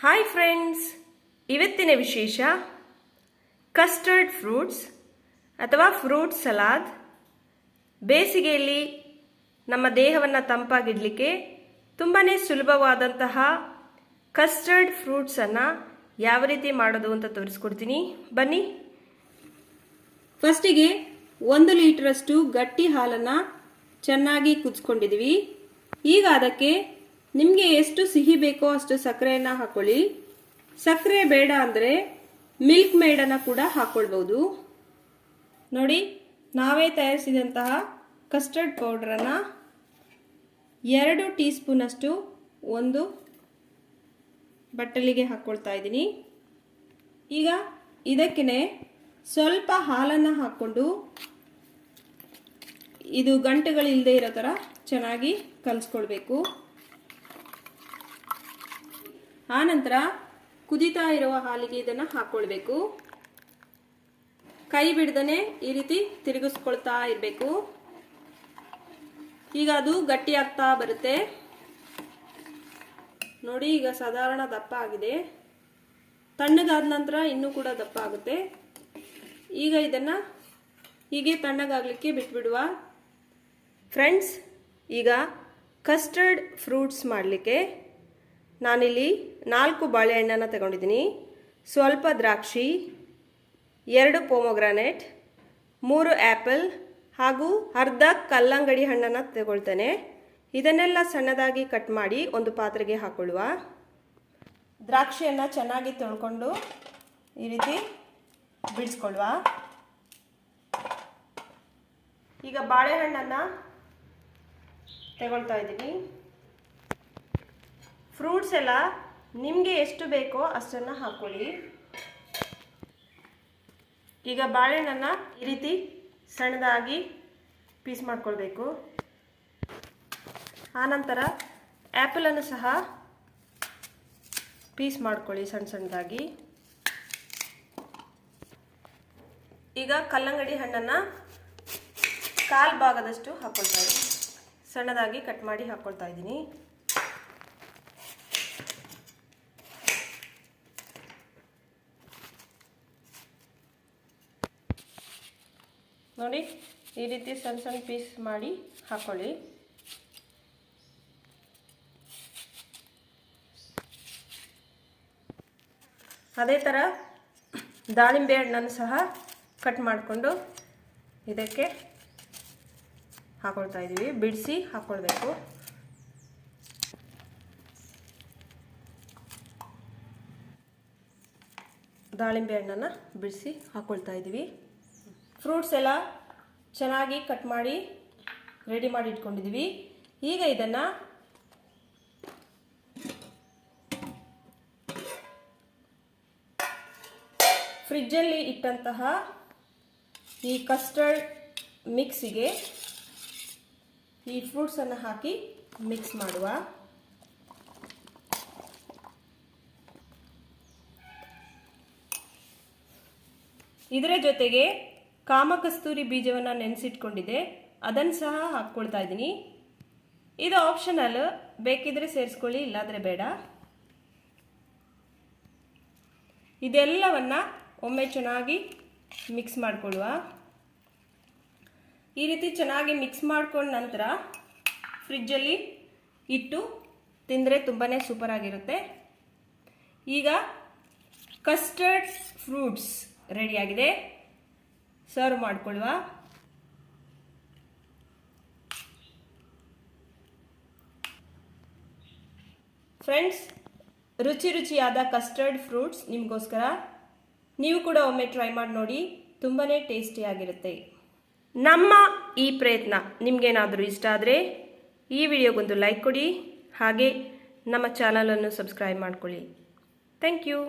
Hi friends, ಇವತ್ತಿನ ವಿಶೇಷ custard fruits ಅಥವಾ ಫ್ರೂಟ್ ಸಲಾದ್. ಬೇಸಿಗೆಯಲ್ಲಿ ನಮ್ಮ ದೇಹವನ್ನು ತಂಪಾಗಿಡಲಿಕ್ಕೆ ತುಂಬಾ ಸುಲಭವಾದಂತಹ ಕಸ್ಟರ್ಡ್ ಫ್ರೂಟ್ಸನ್ನು ಯಾವ ರೀತಿ ಮಾಡೋದು ಅಂತ ತೋರಿಸ್ಕೊಡ್ತೀನಿ, ಬನ್ನಿ. ಫಸ್ಟಿಗೆ 1 ಲೀಟರಷ್ಟು ಗಟ್ಟಿ ಹಾಲನ್ನು ಚೆನ್ನಾಗಿ ಕುದಿಸ್ಕೊಂಡಿದ್ದೀವಿ. ಈಗ ಅದಕ್ಕೆ ನಿಮಗೆ ಎಷ್ಟು ಸಿಹಿ ಬೇಕೋ ಅಷ್ಟು ಸಕ್ಕರೆಯನ್ನು ಹಾಕೊಳ್ಳಿ. ಸಕ್ಕರೆ ಬೇಡ ಅಂದರೆ ಮಿಲ್ಕ್ ಮೇಡನ್ನು ಕೂಡ ಹಾಕ್ಕೊಳ್ಬೋದು. ನೋಡಿ, ನಾವೇ ತಯಾರಿಸಿದಂತಹ ಕಸ್ಟರ್ಡ್ ಪೌಡ್ರನ್ನು 2 ಟೀ ಸ್ಪೂನಷ್ಟು ಒಂದು ಬಟ್ಟಲಿಗೆ ಹಾಕ್ಕೊಳ್ತಾ ಇದ್ದೀನಿ. ಈಗ ಇದಕ್ಕೆ ಸ್ವಲ್ಪ ಹಾಲನ್ನು ಹಾಕ್ಕೊಂಡು ಇದು ಗಂಟುಗಳಿಲ್ಲದೆ ಇರೋ ಥರ ಚೆನ್ನಾಗಿ ಕಲಿಸ್ಕೊಳ್ಬೇಕು. ಆನಂತರ ಕುದೀತಾ ಇರುವ ಹಾಲಿಗೆ ಇದನ್ನು ಹಾಕ್ಕೊಳ್ಬೇಕು. ಕೈ ಬಿಡದೇ ಈ ರೀತಿ ತಿರುಗಿಸ್ಕೊಳ್ತಾ ಇರಬೇಕು. ಈಗ ಅದು ಗಟ್ಟಿ ಆಗ್ತಾ ಬರುತ್ತೆ. ನೋಡಿ, ಈಗ ಸಾಧಾರಣ ದಪ್ಪ ಆಗಿದೆ. ತಣ್ಣಗಾದ ನಂತರ ಇನ್ನೂ ಕೂಡ ದಪ್ಪ ಆಗುತ್ತೆ. ಈಗ ಇದನ್ನು ಹೀಗೆ ತಣ್ಣಗಾಗಲಿಕ್ಕೆ ಬಿಟ್ಬಿಡುವ. ಫ್ರೆಂಡ್ಸ್, ಈಗ ಕಸ್ಟರ್ಡ್ ಫ್ರೂಟ್ಸ್ ಮಾಡಲಿಕ್ಕೆ ನಾನಿಲ್ಲಿ 4 ಬಾಳೆಹಣ್ಣನ್ನು ತಗೊಂಡಿದ್ದೀನಿ. ಸ್ವಲ್ಪ ದ್ರಾಕ್ಷಿ, 2 ಪೊಮೊಗ್ರಾನೇಟ್, 3 ಆ್ಯಪಲ್ ಹಾಗೂ ಅರ್ಧ ಕಲ್ಲಂಗಡಿ ಹಣ್ಣನ್ನು ತಗೊಳ್ತೇನೆ. ಇದನ್ನೆಲ್ಲ ಸಣ್ಣದಾಗಿ ಕಟ್ ಮಾಡಿ ಒಂದು ಪಾತ್ರೆಗೆ ಹಾಕೊಳ್ಳುವ. ದ್ರಾಕ್ಷಿಯನ್ನು ಚೆನ್ನಾಗಿ ತೊಳ್ಕೊಂಡು ಈ ರೀತಿ ಬಿಡಿಸ್ಕೊಳ್ಳುವ. ಈಗ ಬಾಳೆಹಣ್ಣನ್ನು ತಗೊಳ್ತಾ ಇದ್ದೀನಿ. ಫ್ರೂಟ್ಸ್ ಎಲ್ಲ ನಿಮಗೆ ಎಷ್ಟು ಬೇಕೋ ಅಷ್ಟನ್ನು ಹಾಕ್ಕೊಳ್ಳಿ. ಈಗ ಬಾಳೆಹಣ್ಣನ್ನು ಈ ರೀತಿ ಸಣ್ಣದಾಗಿ ಪೀಸ್ ಮಾಡ್ಕೊಳ್ಬೇಕು. ಆನಂತರ ಆ್ಯಪಲನ್ನು ಸಹ ಪೀಸ್ ಮಾಡ್ಕೊಳ್ಳಿ ಸಣ್ಣದಾಗಿ. ಈಗ ಕಲ್ಲಂಗಡಿ ಹಣ್ಣನ್ನು 1/4 ಭಾಗದಷ್ಟು ಹಾಕ್ಕೊಳ್ತಾ ಇದ್ದೀನಿ. ಸಣ್ಣದಾಗಿ ಕಟ್ ಮಾಡಿ ಹಾಕ್ಕೊಳ್ತಾ ಇದ್ದೀನಿ. ನೋಡಿ, ಈ ರೀತಿ ಸಣ್ಣ ಸಣ್ಣ ಪೀಸ್ ಮಾಡಿ ಹಾಕೊಳ್ಳಿ. ಅದೇ ಥರ ದಾಳಿಂಬೆ ಹಣ್ಣನ್ನು ಸಹ ಕಟ್ ಮಾಡಿಕೊಂಡು ಇದಕ್ಕೆ ಹಾಕೊಳ್ತಾ ಇದ್ದೀವಿ. ಬಿಡಿಸಿ ಹಾಕ್ಕೊಳ್ಬೇಕು. ದಾಳಿಂಬೆ ಹಣ್ಣನ್ನು ಬಿಡಿಸಿ ಹಾಕ್ಕೊಳ್ತಾ ಇದ್ದೀವಿ. ಫ್ರೂಟ್ಸ್ ಎಲ್ಲ ಚೆನ್ನಾಗಿ ಕಟ್ ಮಾಡಿ ರೆಡಿ ಮಾಡಿ ಇಟ್ಕೊಂಡಿದ್ದೀವಿ. ಈಗ ಇದನ್ನು ಫ್ರಿಜ್ಜಲ್ಲಿ ಇಟ್ಟಂತಹ ಈ ಕಸ್ಟರ್ಡ್ ಮಿಕ್ಸಿಗೆ ಈ ಫ್ರೂಟ್ಸನ್ನು ಹಾಕಿ ಮಿಕ್ಸ್ ಮಾಡುವ. ಇದರ ಜೊತೆಗೆ ಕಾಮಕಸ್ತೂರಿ ಬೀಜವನ್ನು ನೆನೆಸಿಟ್ಕೊಂಡಿದ್ದೆ, ಅದನ್ನು ಸಹ ಹಾಕ್ಕೊಳ್ತಾ ಇದ್ದೀನಿ. ಇದು ಆಪ್ಷನಲ್, ಬೇಕಿದ್ರೆ ಸೇರಿಸ್ಕೊಳ್ಳಿ, ಇಲ್ಲಾದರೆ ಬೇಡ. ಇದೆಲ್ಲವನ್ನು ಒಮ್ಮೆ ಚೆನ್ನಾಗಿ ಮಿಕ್ಸ್ ಮಾಡಿಕೊಳ್ಳುವ. ಈ ರೀತಿ ಚೆನ್ನಾಗಿ ಮಿಕ್ಸ್ ಮಾಡ್ಕೊಂಡ ನಂತರ ಫ್ರಿಜ್ಜಲ್ಲಿ ಇಟ್ಟು ತಿಂದರೆ ತುಂಬಾ ಸೂಪರ್ ಆಗಿರುತ್ತೆ. ಈಗ ಕಸ್ಟರ್ಡ್ ಫ್ರೂಟ್ಸ್ ರೆಡಿಯಾಗಿದೆ. ಸರ್ವ್ ಮಾಡಿಕೊಳ್ಳುವ. ಫ್ರೆಂಡ್ಸ್, ರುಚಿಯಾದ ಕಸ್ಟರ್ಡ್ ಫ್ರೂಟ್ಸ್ ನಿಮಗೋಸ್ಕರ. ನೀವು ಕೂಡ ಒಮ್ಮೆ ಟ್ರೈ ಮಾಡಿ ನೋಡಿ, ತುಂಬಾ ಟೇಸ್ಟಿಯಾಗಿರುತ್ತೆ. ನಮ್ಮ ಈ ಪ್ರಯತ್ನ ನಿಮಗೇನಾದರೂ ಇಷ್ಟ ಆದರೆ ಈ ವಿಡಿಯೋಗೊಂದು ಲೈಕ್ ಕೊಡಿ, ಹಾಗೆ ನಮ್ಮ ಚಾನಲನ್ನು ಸಬ್ಸ್ಕ್ರೈಬ್ ಮಾಡಿಕೊಳ್ಳಿ. Thank you.